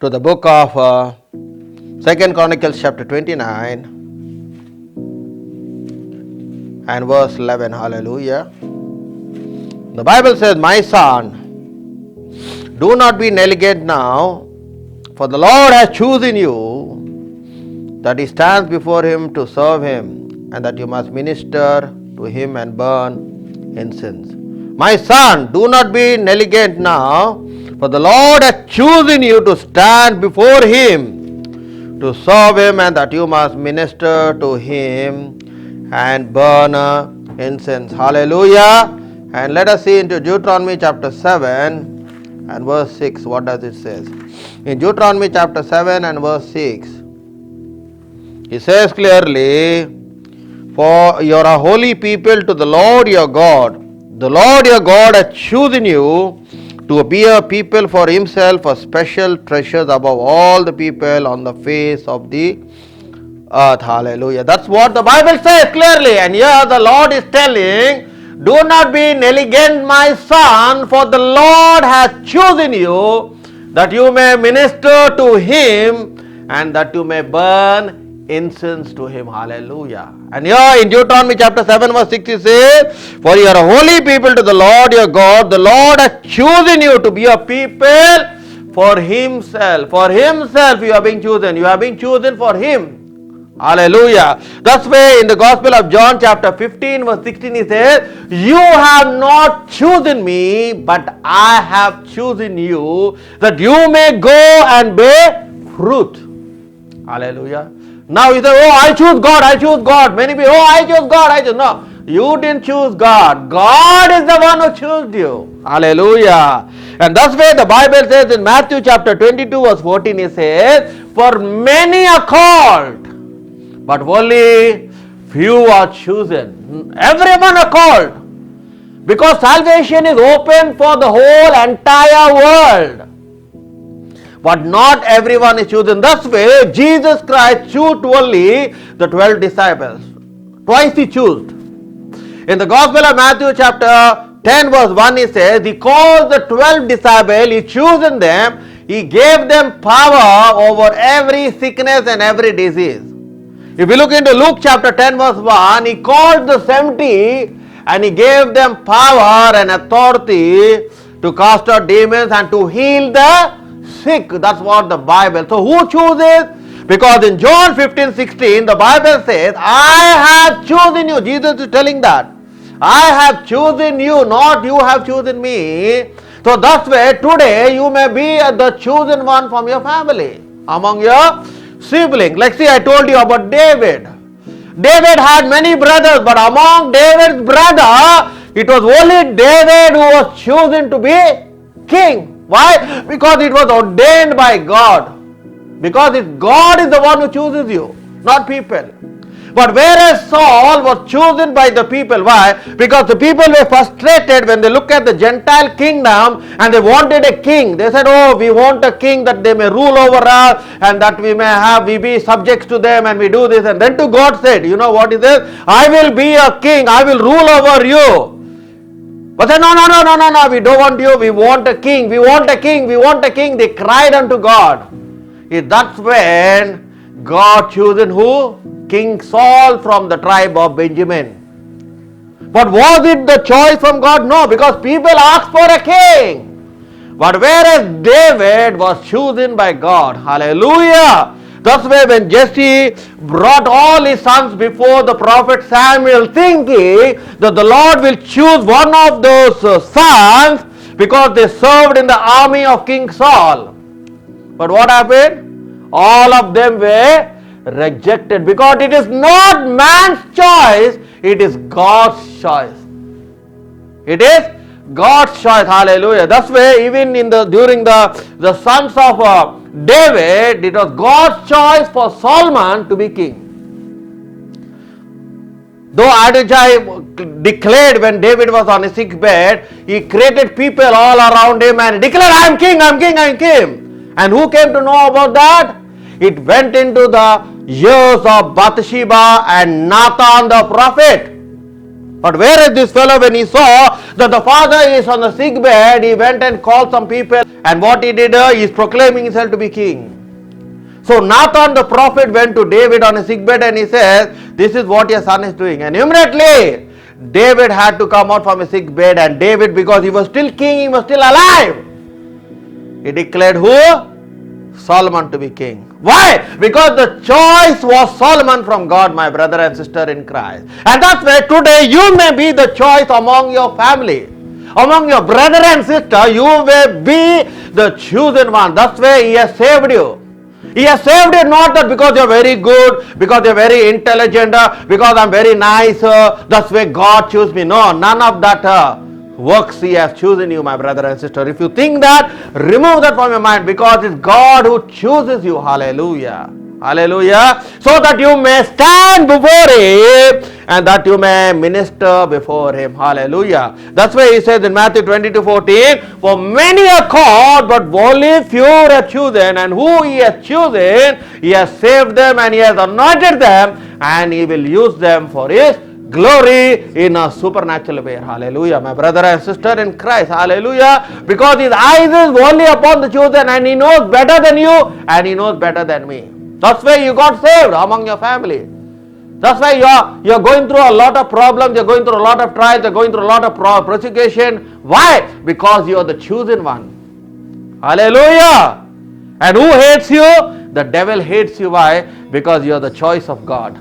to the book of 2 Chronicles chapter 29 and verse 11. Hallelujah. The Bible says, "My son, do not be negligent now, for the Lord has chosen you, that he stands before him to serve him, and that you must minister to him and burn incense." My son, do not be negligent now, for the Lord has chosen you to stand before him to serve him, and that you must minister to him and burn incense. Hallelujah. And let us see into Deuteronomy chapter 7 and verse 6. What does it say? In Deuteronomy chapter 7 and verse 6, he says clearly, "For you are a holy people to the Lord your God. The Lord your God has chosen you to be a people for himself, a special treasures above all the people on the face of the earth." Hallelujah. That's what the Bible says clearly. And here the Lord is telling, do not be negligent, my son, for the Lord has chosen you, that you may minister to him and that you may burn incense to him. Hallelujah. And here in Deuteronomy chapter 7 verse 6 it says, "For you are a holy people to the Lord your God. The Lord has chosen you to be a people for himself." For himself you are being chosen. You are being chosen for him. Hallelujah. That's why in the Gospel of John chapter 15 verse 16 he says, "You have not chosen me, but I have chosen you, that you may go and bear fruit." Hallelujah. Now you say, "Oh, I choose God, I choose God." Many people, "Oh, I choose God, I choose." No, you didn't choose God. God is the one who chose you. Hallelujah. And that's why the Bible says in Matthew chapter 22 verse 14 it says, "For many are called, but only few are chosen." Everyone are called, because salvation is open for the whole entire world, but not everyone is chosen. Thus way Jesus Christ chose only the 12 disciples. Twice he chose. In the Gospel of Matthew chapter 10 verse 1 he says, he calls the 12 disciples, he chosen them, he gave them power over every sickness and every disease. If you look into Luke chapter 10 verse 1, he called the 70 and he gave them power and authority to cast out demons and to heal the sick. That's what the Bible. So who chooses? Because in John 15:16 the Bible says, "I have chosen you." Jesus is telling that. "I have chosen you, not you have chosen me." So that's way today you may be the chosen one from your family, among your siblings. Like see, I told you about David. David had many brothers, but among David's brother, it was only David who was chosen to be king. Why? Because it was ordained by God. Because God is the one who chooses you, not people. But whereas Saul was chosen by the people. Why? Because the people were frustrated when they look at the Gentile kingdom and they wanted a king. They said, "Oh, we want a king that they may rule over us and that we be subjects to them and we do this." And then to God said, you know what he says? "I will be a king, I will rule over you." But they said, "No, we don't want you, we want a king, we want a king, we want a king." They cried unto God. That's when God chosen who? King Saul from the tribe of Benjamin. But was it the choice from God? No, because people asked for a king. But whereas David was chosen by God. Hallelujah. That's why when Jesse brought all his sons before the prophet Samuel, thinking that the Lord will choose one of those sons because they served in the army of King Saul. But what happened? All of them were rejected, because it is not man's choice, it is God's choice. It is God's choice. Hallelujah. That's why even in during the sons of David, it was God's choice for Solomon to be king. Though Adonijah declared when David was on his sick bed, he created people all around him and declared, "I am king, I am king, I am king." And who came to know about that? It went into the years of Bathsheba and Nathan the prophet. But where is this fellow? When he saw that the father is on the sick bed, he went and called some people, and what he did, he is proclaiming himself to be king. So Nathan the prophet went to David on a sick bed and he says, this is what your son is doing. And immediately David had to come out from a sick bed, and David, because he was still king, he was still alive, he declared who? Solomon to be king. Why? Because the choice was Solomon from God, my brother and sister in Christ. And that's why today you may be the choice among your family. Among your brother and sister, you may be the chosen one. That's why he has saved you. He has saved you not that because you're very good, because you're very intelligent, because I'm very nice, that's why God chose me. No, none of that works. He has chosen you, my brother and sister. If you think that, remove that from your mind, because it's God who chooses you. Hallelujah. Hallelujah. So that you may stand before Him and that you may minister before Him. Hallelujah. That's why He says in Matthew 22:14, for many are called, but only few are chosen. And who He has chosen, He has saved them and He has anointed them, and He will use them for His glory in a supernatural way. Hallelujah. My brother and sister in Christ. Hallelujah. Because His eyes is only upon the chosen, and He knows better than you and He knows better than me. That's why you got saved among your family. That's why you're going through a lot of problems, you're going through a lot of trials, you're going through a lot of persecution. Why? Because you're the chosen one. Hallelujah. And who hates you? The devil hates you. Why? Because you're the choice of God.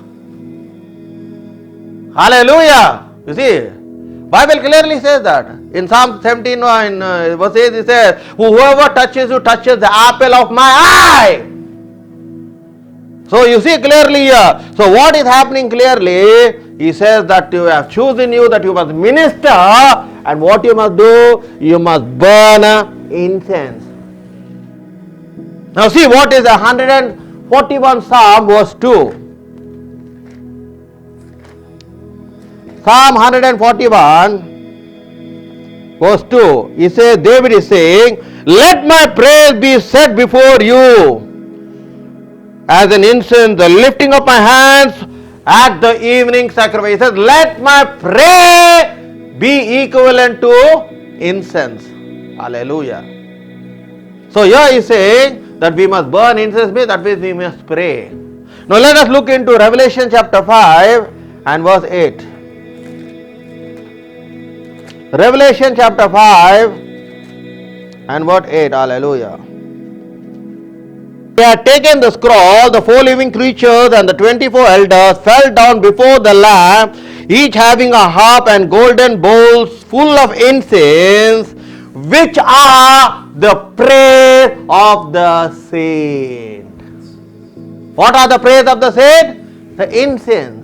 Hallelujah. You see, Bible clearly says that. In Psalm 17 verse 8 it says, whoever touches you touches the apple of my eye. So you see clearly here. So what is happening clearly? He says that you have chosen you, that you must minister, and what you must do? You must burn incense. Now see what is the 141 Psalm verse 2. Psalm 141 verse 2. He says, David is saying, let my praise be set before you as an incense, the lifting of my hands at the evening sacrifice. He says, let my prayer be equivalent to incense. Hallelujah. So here he is saying that we must burn incense, that means we must pray. Now let us look into Revelation chapter 5 and verse 8. Revelation chapter 5 and verse 8. Hallelujah. They had taken the scroll, the 4 living creatures and the 24 elders fell down before the Lamb, each having a harp and golden bowls full of incense, which are the praise of the saints. What are the praise of the saints? The incense.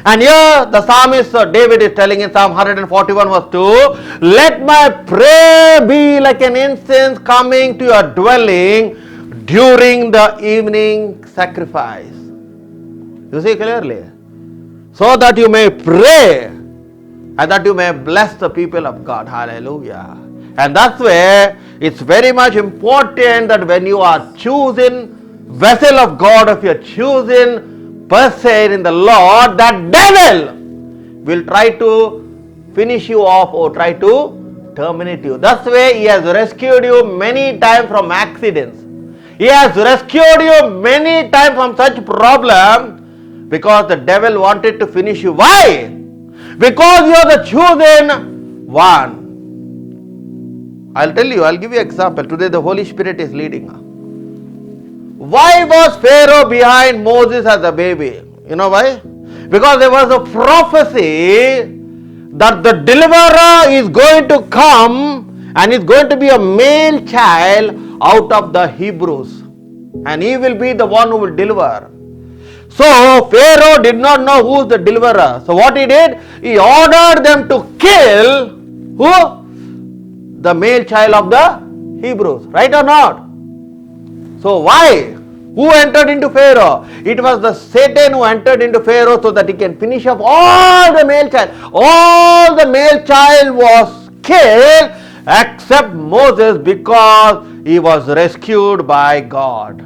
And here the psalmist David is telling in Psalm 141 verse 2, let my prayer be like an incense coming to your dwelling during the evening sacrifice. You see clearly. So that you may pray and that you may bless the people of God. Hallelujah. And that's where it's very much important that when you are chosen vessel of God, if you are chosen person in the Lord, that devil will try to finish you off or try to terminate you. That's why he has rescued you many times from accidents. He has rescued you many times from such problems because the devil wanted to finish you. Why? Because you are the chosen one. I'll tell you, I'll give you an example. Today the Holy Spirit is leading. Why was Pharaoh behind Moses as a baby? You know why? Because there was a prophecy that the deliverer is going to come and is going to be a male child out of the Hebrews. And he will be the one who will deliver. So Pharaoh did not know who is the deliverer. So what he did? He ordered them to kill who? The male child of the Hebrews. Right or not? So why? Who entered into Pharaoh? It was the Satan who entered into Pharaoh so that he can finish up all the male child. All the male child was killed except Moses because he was rescued by God.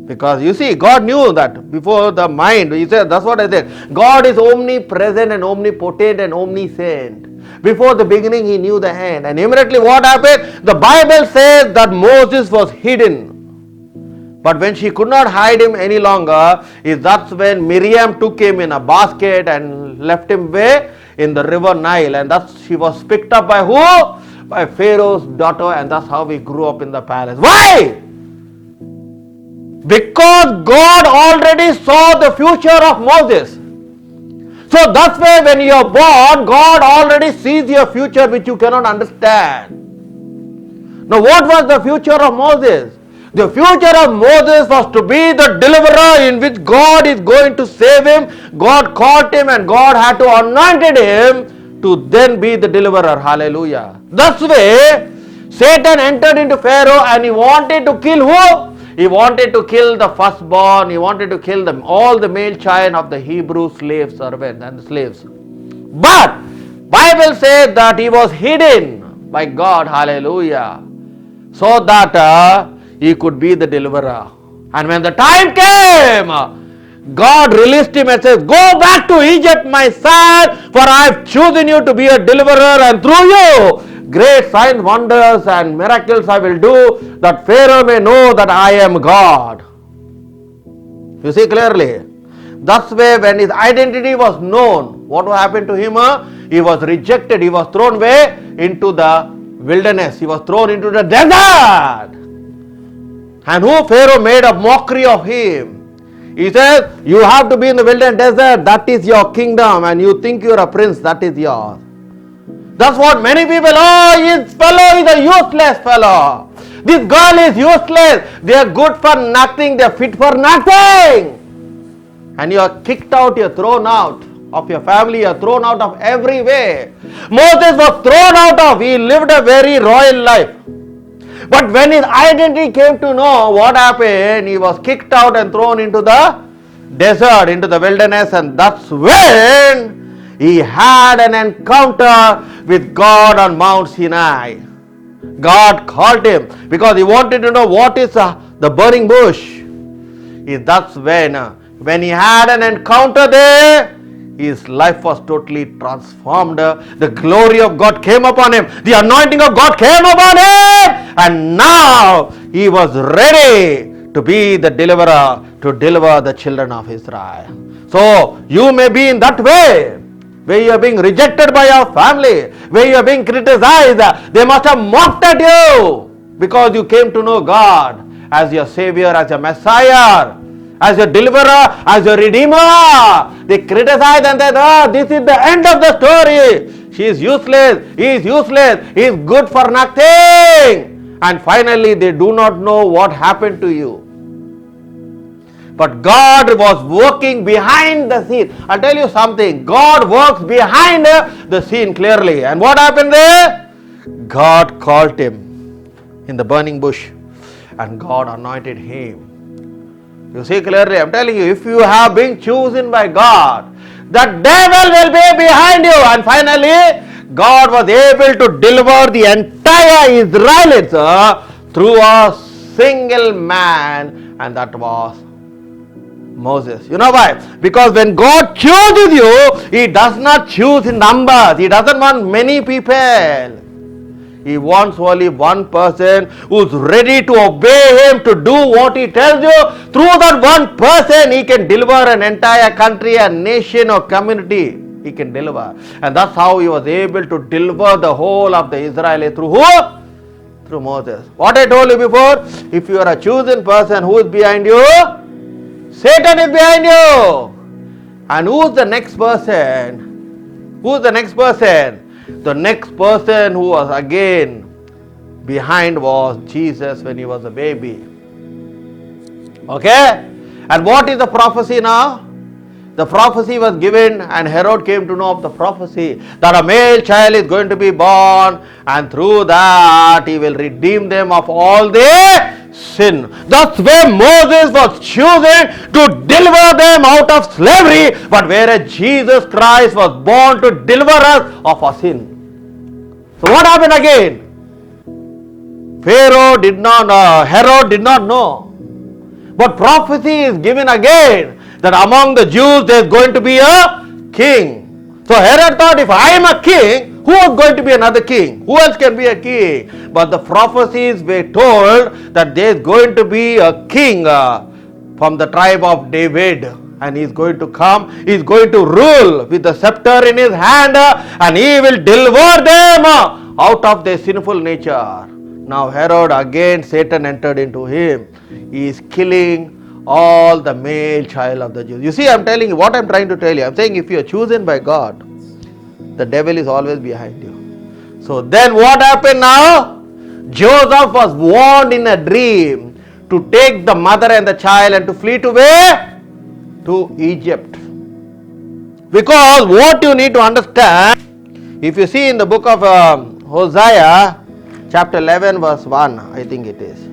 Because you see, God knew that before the mind. He said, that's what I said. God is omnipresent and omnipotent and omniscient. Before the beginning, He knew the end. And immediately what happened? The Bible says that Moses was hidden. But when she could not hide him any longer, that's when Miriam took him in a basket and left him where? In the river Nile. And thus he was picked up by who? By Pharaoh's daughter, and that's how he grew up in the palace. Why? Because God already saw the future of Moses. So that's why when you are born, God already sees your future which you cannot understand. Now what was the future of Moses? The future of Moses was to be the deliverer in which God is going to save him. God called him and God had to anoint him to then be the deliverer. Hallelujah. That's way Satan entered into Pharaoh and he wanted to kill who? He wanted to kill the firstborn. He wanted to kill them, all the male child of the Hebrew slave servants and the slaves. But Bible says that he was hidden by God. Hallelujah. So that he could be the deliverer. And when the time came, God released him and says, go back to Egypt, my son, for I have chosen you to be a deliverer, and through you great signs, wonders and miracles I will do, that Pharaoh may know that I am God. You see clearly. Thus way when his identity was known, what happened to him? He was rejected. He was thrown away into the wilderness. He was thrown into the desert. And who? Pharaoh made a mockery of him. He says, you have to be in the wilderness desert. That is your kingdom. And you think you are a prince. That is yours. That's what many people, this fellow is a useless fellow. This girl is useless. They are good for nothing. They are fit for nothing. And you are kicked out. You are thrown out of your family. You are thrown out of every way. Moses was thrown out of. He lived a very royal life. But when his identity came to know what happened, he was kicked out and thrown into the desert, into the wilderness, and that's when he had an encounter with God on Mount Sinai. God called him because he wanted to know what is the burning bush. That's when he had an encounter there, his life was totally transformed. The glory of God came upon him. The anointing of God came upon him. And now he was ready to be the deliverer, to deliver the children of Israel. So you may be in that way, where you are being rejected by your family, where you are being criticized. They must have mocked at you because you came to know God as your Savior, as your Messiah, as your deliverer, as your redeemer. They criticize and say, this is the end of the story. She is useless. He is useless. He is good for nothing. And finally, they do not know what happened to you. But God was working behind the scene. I'll tell you something. God works behind the scene clearly. And what happened there? God called him in the burning bush. And God anointed him. You see clearly, I'm telling you, if you have been chosen by God, the devil will be behind you. And finally, God was able to deliver the entire Israelites through a single man, and that was Moses. You know why? Because when God chooses you, He does not choose in numbers. He doesn't want many people. He wants only one person who's ready to obey Him, to do what He tells you. Through that one person, He can deliver an entire country, a nation or community. He can deliver. And that's how He was able to deliver the whole of the Israelites. Through who? Through Moses. What I told you before, if you are a chosen person, who is behind you? Satan is behind you. And who's the next person? Who's the next person? The next person who was again behind was Jesus when he was a baby. Okay? And what is the prophecy now? The prophecy was given, and Herod came to know of the prophecy that a male child is going to be born, and through that he will redeem them of all their sin. That's where Moses was chosen to deliver them out of slavery, but whereas Jesus Christ was born to deliver us of our sin. So what happened again? Herod did not know. But prophecy is given again that among the Jews there is going to be a king. So Herod thought, if I am a king, who is going to be another king? Who else can be a king? But the prophecies were told that there is going to be a king from the tribe of David. And he is going to come, he is going to rule with the scepter in his hand, and he will deliver them out of their sinful nature. Now Herod, again Satan entered into him. He is killing all the male child of the Jews. You see, I am telling you, what I am trying to tell you, I am saying if you are chosen by God, the devil is always behind you. So then what happened now? Joseph was warned in a dream to take the mother and the child and to flee to where? To Egypt. Because what you need to understand, if you see in the book of Hosea, chapter 11 verse 1, I think it is.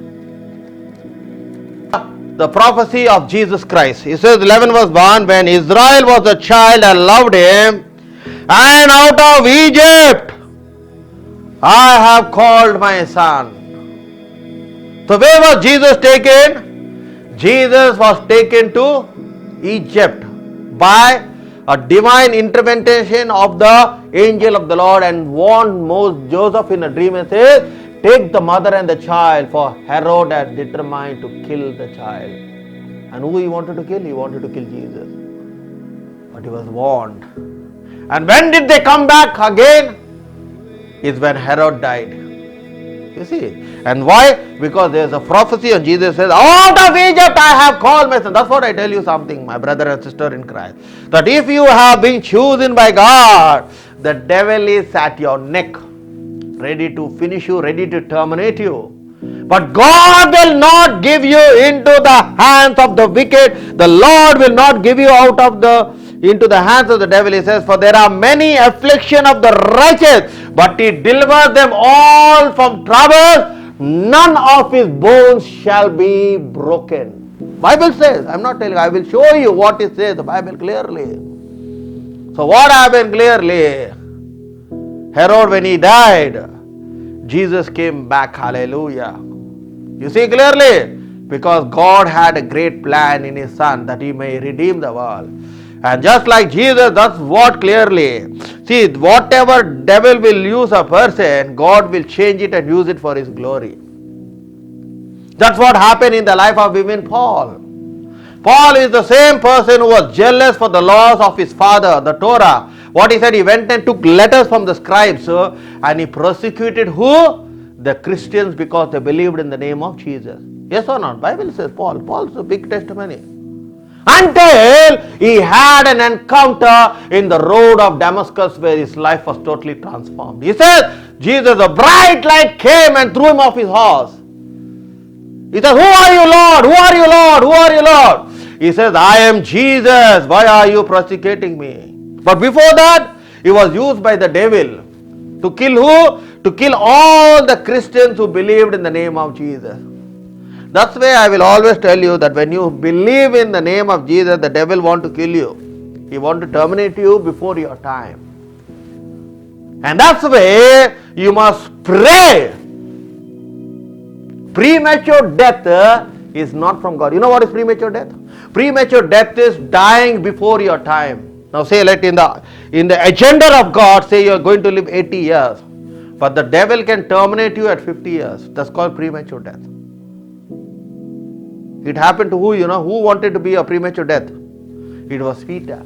The prophecy of Jesus Christ. It says 11 verse 1, when Israel was a child, I loved him, and out of Egypt I have called my son. So where was Jesus taken? Jesus was taken to Egypt by a divine intervention of the angel of the Lord, and warned Joseph in a dream and says, take the mother and the child, for Herod had determined to kill the child. And who he wanted to kill? He wanted to kill Jesus. But he was warned. And when did they come back again? Is when Herod died. You see. And why? Because there is a prophecy, and Jesus says, out of Egypt I have called my son. That's what I tell you something, my brother and sister in Christ. That if you have been chosen by God, the devil is at your neck, ready to finish you, ready to terminate you. But God will not give you into the hands of the wicked. The Lord will not give you into the hands of the devil. He says, for there are many affliction of the righteous, but he delivers them all from troubles. None of his bones shall be broken. Bible says, I'm not telling you, I will show you what it says, the Bible clearly. So what happened clearly? Herod, when he died, Jesus came back. Hallelujah. You see clearly? Because God had a great plan in his son that he may redeem the world. And just like Jesus, that's what clearly. See, whatever devil will use a person, God will change it and use it for his glory. That's what happened in the life of even Paul. Paul is the same person who was jealous for the laws of his father, the Torah. What he said, he went and took letters from the scribes and he persecuted who? The Christians, because they believed in the name of Jesus. Yes or not? Bible says Paul's a big testimony. Until he had an encounter in the road of Damascus where his life was totally transformed. He said, Jesus, a bright light came and threw him off his horse. He says, who are you, Lord? Who are you, Lord? Who are you, Lord? He says, I am Jesus. Why are you persecuting me? But before that, he was used by the devil to kill who? To kill all the Christians who believed in the name of Jesus. That's why I will always tell you that when you believe in the name of Jesus, the devil wants to kill you. He wants to terminate you before your time. And that's why you must pray. Premature death is not from God. You know what is premature death? Premature death is dying before your time. Now say, let in the agenda of God, say you are going to live 80 years. But the devil can terminate you at 50 years. That's called premature death. It happened to who, you know? Who wanted to be a premature death? It was Peter.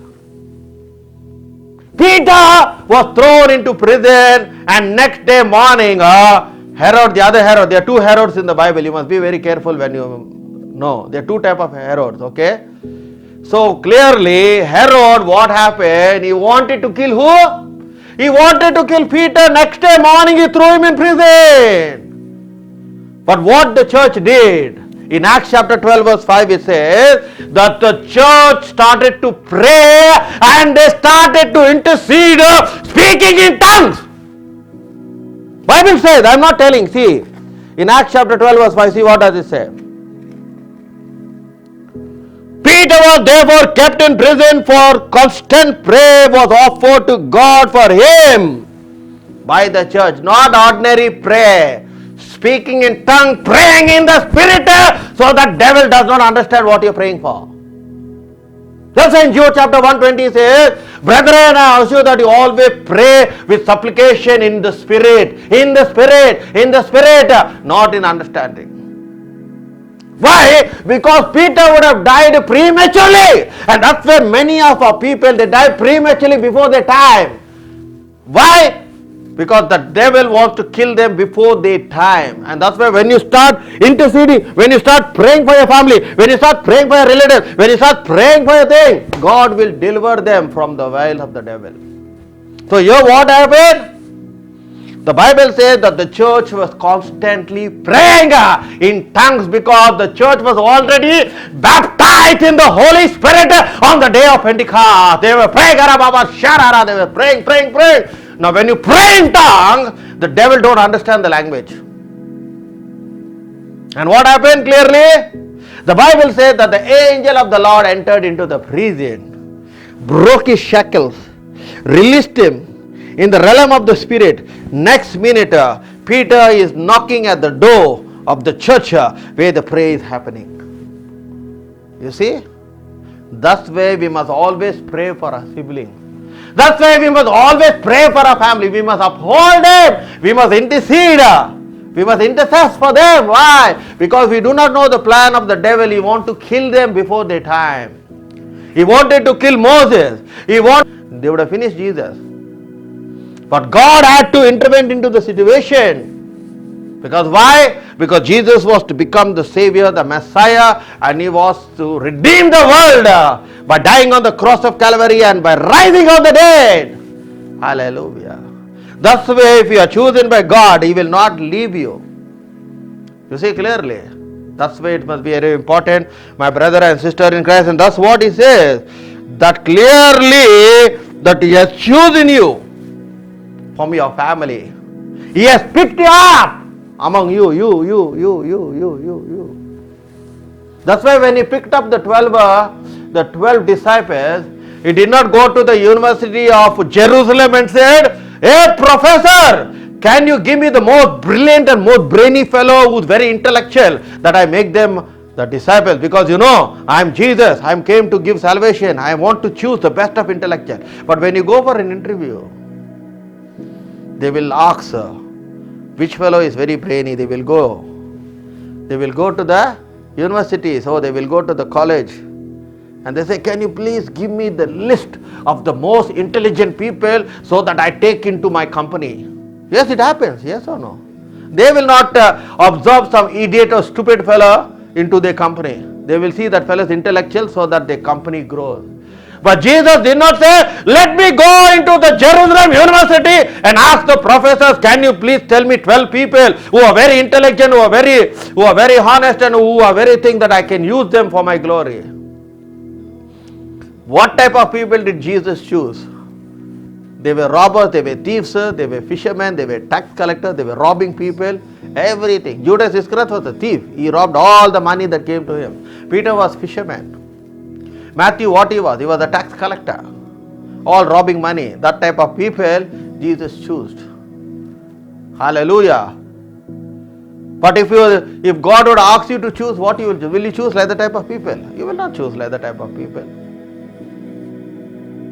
Peter was thrown into prison, and next day morning, Herod, the other Herod, there are two Herods in the Bible. You must be very careful when you know. There are two types of Herods, okay? So clearly, Herod, what happened? He wanted to kill who? He wanted to kill Peter. Next day morning, he threw him in prison. But what the church did, in Acts chapter 12 verse 5 it says that the church started to pray and they started to intercede, speaking in tongues. Bible says, I am not telling, see, in Acts chapter 12 verse 5, see what does it say? Peter was therefore kept in prison, for constant prayer was offered to God for him by the church. Not ordinary prayer, speaking in tongue, praying in the spirit, so that devil does not understand what you're praying for. That's why in Jude chapter 120 says, brethren, I assure that you always pray with supplication in the spirit, not in understanding. Why? Because Peter would have died prematurely, and that's where many of our people, they die prematurely before their time. Why? Because the devil wants to kill them before their time. And that's why when you start interceding, when you start praying for your family, when you start praying for your relatives, when you start praying for your thing, God will deliver them from the wiles of the devil. So here what happened? The Bible says that the church was constantly praying in tongues because the church was already baptized in the Holy Spirit on the day of Pentecost. They were praying, they were praying. Now when you pray in tongues, the devil don't understand the language. And what happened clearly? The Bible says that the angel of the Lord entered into the prison, broke his shackles, released him in the realm of the spirit. Next minute, Peter is knocking at the door of the church where the prayer is happening. You see? That's why we must always pray for our siblings. That's why we must always pray for our family. We must uphold them. We must intercede. We must intercede for them. Why? Because we do not know the plan of the devil. He wants to kill them before their time. He wanted to kill Moses. They would have finished Jesus. But God had to intervene into the situation. Because why? Because Jesus was to become the Savior, the Messiah, and He was to redeem the world by dying on the cross of Calvary and by rising of the dead. Hallelujah. That's the way if you are chosen by God, He will not leave you. You see clearly. That's why it must be very important, my brother and sister in Christ. And that's what He says. That clearly that He has chosen you from your family. He has picked you up among you. That's why when He picked up the 12 disciples, He did not go to the University of Jerusalem and said, hey professor, can you give me the most brilliant and most brainy fellow who's very intellectual that I make them the disciples? Because I am Jesus, I came to give salvation, I want to choose the best of intellectual. But when you go for an interview, they will ask which fellow is very brainy. They will go to the university, so they will go to the college, and they say, can you please give me the list of the most intelligent people so that I take into my company? Yes, it happens. Yes or no? They will not absorb some idiot or stupid fellow into their company. They will see that fellow is intellectual so that their company grows. But Jesus did not say, let me go into the Jerusalem University and ask the professors, can you please tell me 12 people who are very intelligent, who are very honest, and who are very think that I can use them for my glory. What type of people did Jesus choose? They were robbers, they were thieves, they were fishermen, they were tax collectors, they were robbing people, everything. Judas Iscariot was a thief. He robbed all the money that came to him. Peter was fisherman. Matthew, what he was? He was a tax collector. All robbing money. That type of people Jesus chose. Hallelujah. But if God would ask you to choose, what you will do? Will you choose like the type of people? You will not choose like the type of people.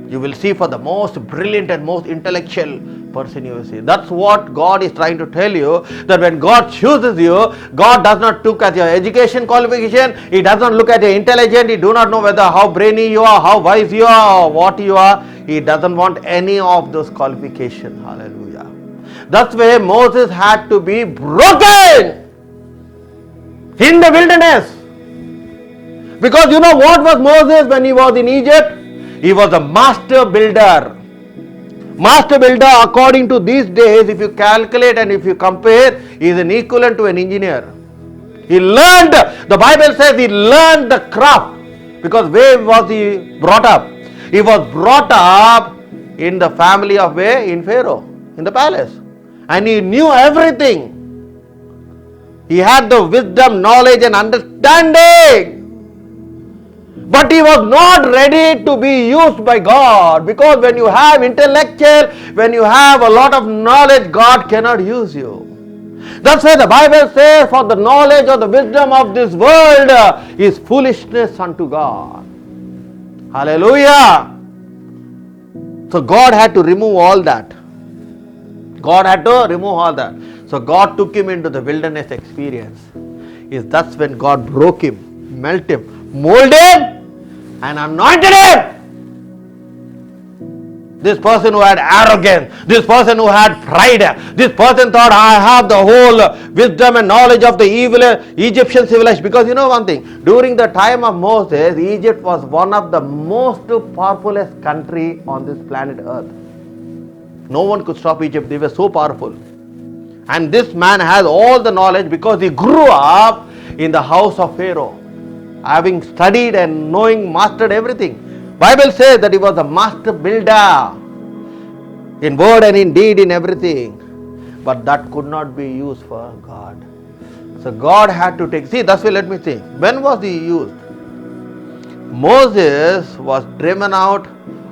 You will see for the most brilliant and most intellectual person you will see. That's what God is trying to tell you, that when God chooses you, God does not look at your education qualification, He does not look at your intelligence, He do not know whether how brainy you are, how wise you are, or what you are. He doesn't want any of those qualifications. Hallelujah. That's why Moses had to be broken in the wilderness. Because what was Moses when he was in Egypt? He was a master builder. Master builder, according to these days, if you calculate and if you compare, he is an equivalent to an engineer. He learned, the Bible says he learned the craft. Because where was he brought up? He was brought up in the family of where? In Pharaoh, in the palace. And he knew everything. He had the wisdom, knowledge and understanding. But he was not ready to be used by God, because when you have intellectual, when you have a lot of knowledge, God cannot use you. That's why the Bible says, for the knowledge of the wisdom of this world is foolishness unto God. Hallelujah. So God had to remove all that. God had to remove all that. So God took him into the wilderness experience. That's when God broke him, melted him, molded him, and anointed him. This person who had arrogance, this person who had pride, this person thought, I have the whole wisdom and knowledge of the evil Egyptian civilization. Because you know one thing, during the time of Moses, Egypt was one of the most powerful country on this planet Earth. No one could stop Egypt, they were so powerful. And this man has all the knowledge because he grew up in the house of Pharaoh, having studied and knowing, mastered everything. Bible says that he was a master builder in word and in deed, in everything. But that could not be used for God. So God had to take, see, that's why let me say, when was he used? Moses was driven out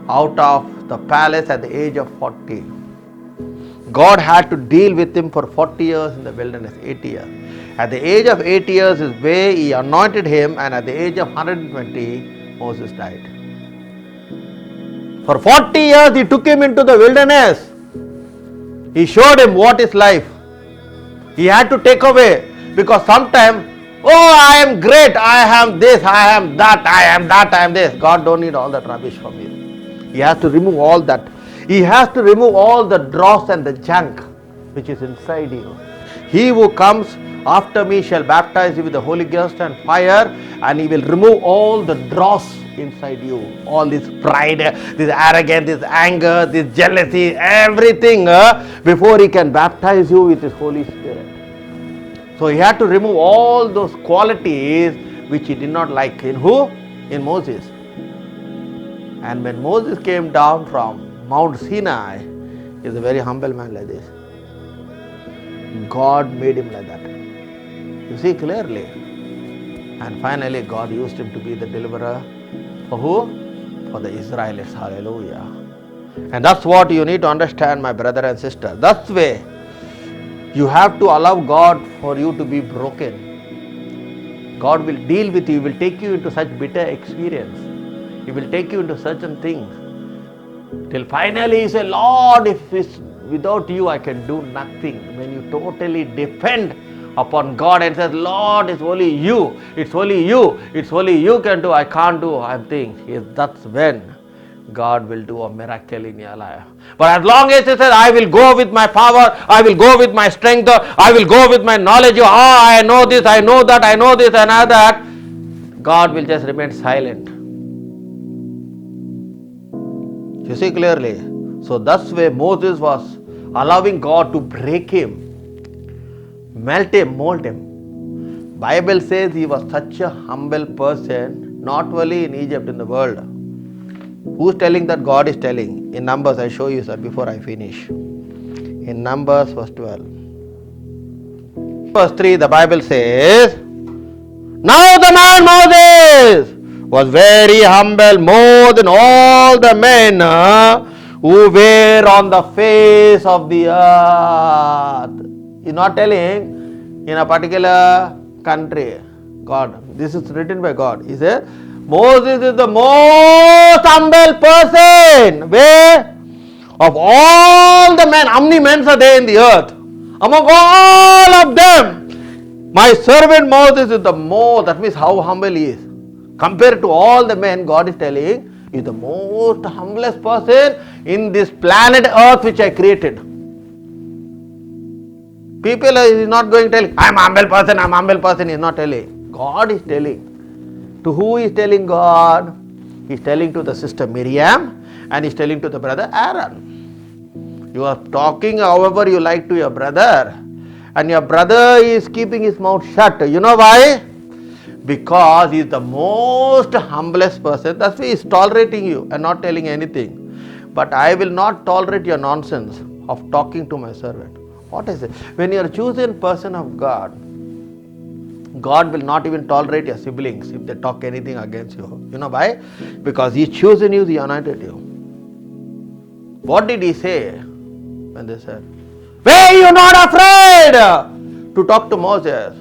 of the palace at the age of 40. God had to deal with him for 40 years in the wilderness, 80 years. At the age of 80 years is where he anointed him, and at the age of 120, Moses died. For 40 years he took him into the wilderness. He showed him what is life. He had to take away, because sometimes, oh, I am great, I am this, I am that, I am that, I am this. God don't need all that rubbish from you. He has to remove all that. He has to remove all the dross and the junk which is inside you. He who comes after me shall baptize you with the Holy Ghost and fire, and he will remove all the dross inside you. All this pride, this arrogance, this anger, this jealousy, everything before he can baptize you with his Holy Spirit. So he had to remove all those qualities which he did not like. In who? In Moses. And when Moses came down from Mount Sinai, he was a very humble man like this. God made him like that. You see clearly. And finally God used him to be the deliverer. For who? For the Israelites. Hallelujah. And that's what you need to understand, my brother and sister. That's way you have to allow God for you to be broken. God will deal with you. He will take you into such bitter experience. He will take you into certain things. Till finally you say, Lord, if it's without you I can do nothing. When you totally depend upon God and says, Lord, it's only you, it's only you, it's only you can do, I can't do, I'm thinking, yes, that's when God will do a miracle in your life. But as long as you say, I will go with my power, I will go with my strength, I will go with my knowledge, I know this, I know that, I know this and that, God will just remain silent. You see clearly. So that's where Moses was allowing God to break him, melt him, mold him. Bible says he was such a humble person, not only in Egypt, in the world. Who's telling that? God is telling. In Numbers, I show you, sir, before I finish. In Numbers, verse 12. Verse 3, the Bible says, now the man Moses was very humble, more than all the men who were on the face of the earth. He's not telling in a particular country. God, this is written by God. He said, Moses is the most humble person. Where? Of all the men, how many men are there in the earth? Among all of them, my servant Moses is the most, that means how humble he is. Compared to all the men, God is telling, he is the most humblest person in this planet earth which I created. People is not going to tell, I am a humble person, I am a humble person. He is not telling. God is telling. To who is telling God? He is telling to the sister Miriam, and he is telling to the brother Aaron. You are talking however you like to your brother, and your brother is keeping his mouth shut. You know why? Because he is the most humblest person. That's why he is tolerating you and not telling anything. But I will not tolerate your nonsense of talking to my servant. What is it? When you are a chosen person of God, God will not even tolerate your siblings if they talk anything against you. You know why? Because He chosen you, He anointed you. What did He say when they said, were you not afraid? to talk to Moses.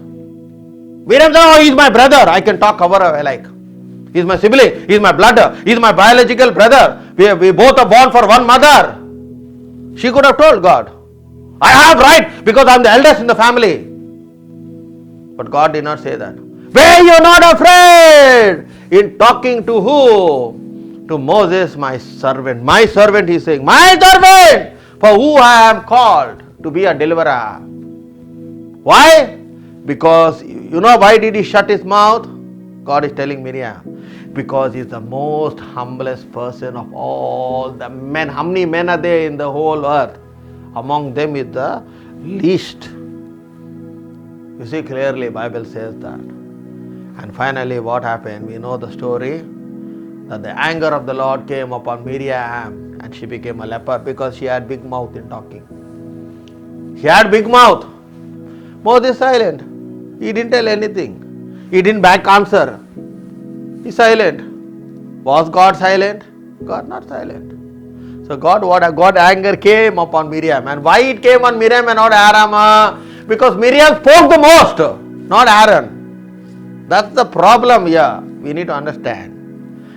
Miriam said, oh, he's my brother. I can talk however I like. He's my sibling. He's my blood. He's my biological brother. We both are born for one mother. She could have told God, I have right because I'm the eldest in the family. But God did not say that. Were you not afraid? In talking to who? To Moses, my servant. My servant, he's saying, my servant, for who I am called to be a deliverer. Why? Because you know why did he shut his mouth? God is telling Miriam. Because he's the most humblest person of all the men. How many men are there in the whole earth? Among them is the least. You see clearly, Bible says that. And finally what happened? We know the story. That the anger of the Lord came upon Miriam and she became a leper because she had big mouth in talking. She had big mouth. Moses silent. He didn't tell anything. He didn't back answer. He's silent. Was God silent? God not silent. So God anger came upon Miriam. And why it came on Miriam and not Aaron? Because Miriam spoke the most, not Aaron. That's the problem here. We need to understand.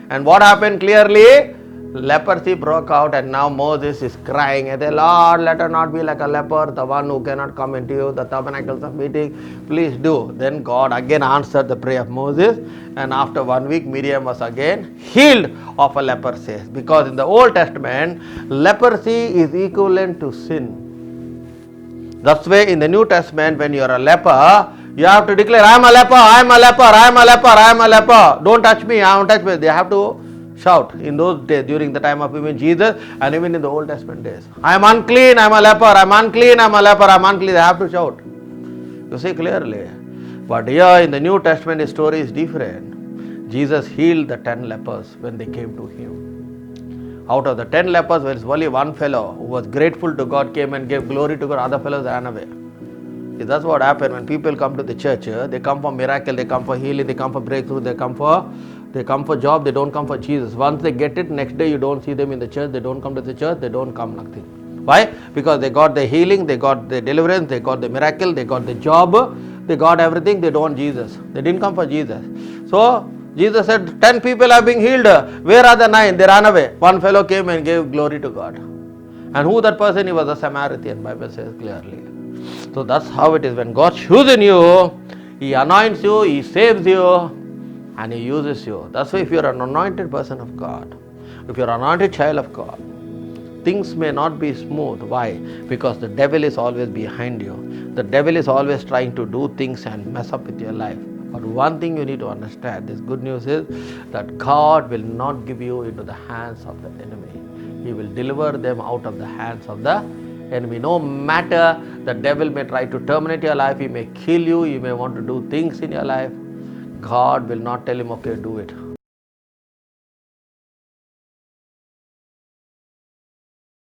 And what happened clearly? Leprosy broke out and now Moses is crying. And the Lord, let her not be like a leper, the one who cannot come into you, the tabernacles of meeting. Please do. Then God again answered the prayer of Moses. And after 1 week, Miriam was again healed of a leprosy. Because in the Old Testament, leprosy is equivalent to sin. That's why in the New Testament, when you are a leper, you have to declare, I am a leper, I am a leper, I am a leper, I am a leper. Don't touch me, I don't touch me. They have to shout in those days, during the time of even Jesus and even in the Old Testament days. I am unclean, I am a leper, I am unclean, I am a leper, I am unclean. They have to shout. You see clearly. But here in the New Testament, the story is different. Jesus healed the 10 lepers when they came to him. Out of the 10 lepers, there is only one fellow who was grateful to God, came and gave glory to God. Other fellows ran away. See, that's what happened when people come to the church. They come for miracle, they come for healing, they come for breakthrough, they come for job, they don't come for Jesus. Once they get it, next day you don't see them in the church, they don't come to the church, they don't come nothing. Why? Because they got the healing, they got the deliverance, they got the miracle, they got the job, they got everything, they don't want Jesus. They didn't come for Jesus. So Jesus said, 10 people have been healed. Where are the 9? They ran away. One fellow came and gave glory to God. And who that person? He was a Samaritan, Bible says clearly. So that's how it is. When God chooses you, He anoints you, He saves you, and He uses you. That's why if you are an anointed person of God, if you are an anointed child of God, things may not be smooth. Why? Because the devil is always behind you. The devil is always trying to do things and mess up with your life. But one thing you need to understand, this good news is that God will not give you into the hands of the enemy. He will deliver them out of the hands of the enemy. No matter the devil may try to terminate your life, he may kill you, he may want to do things in your life. God will not tell him, okay, do it.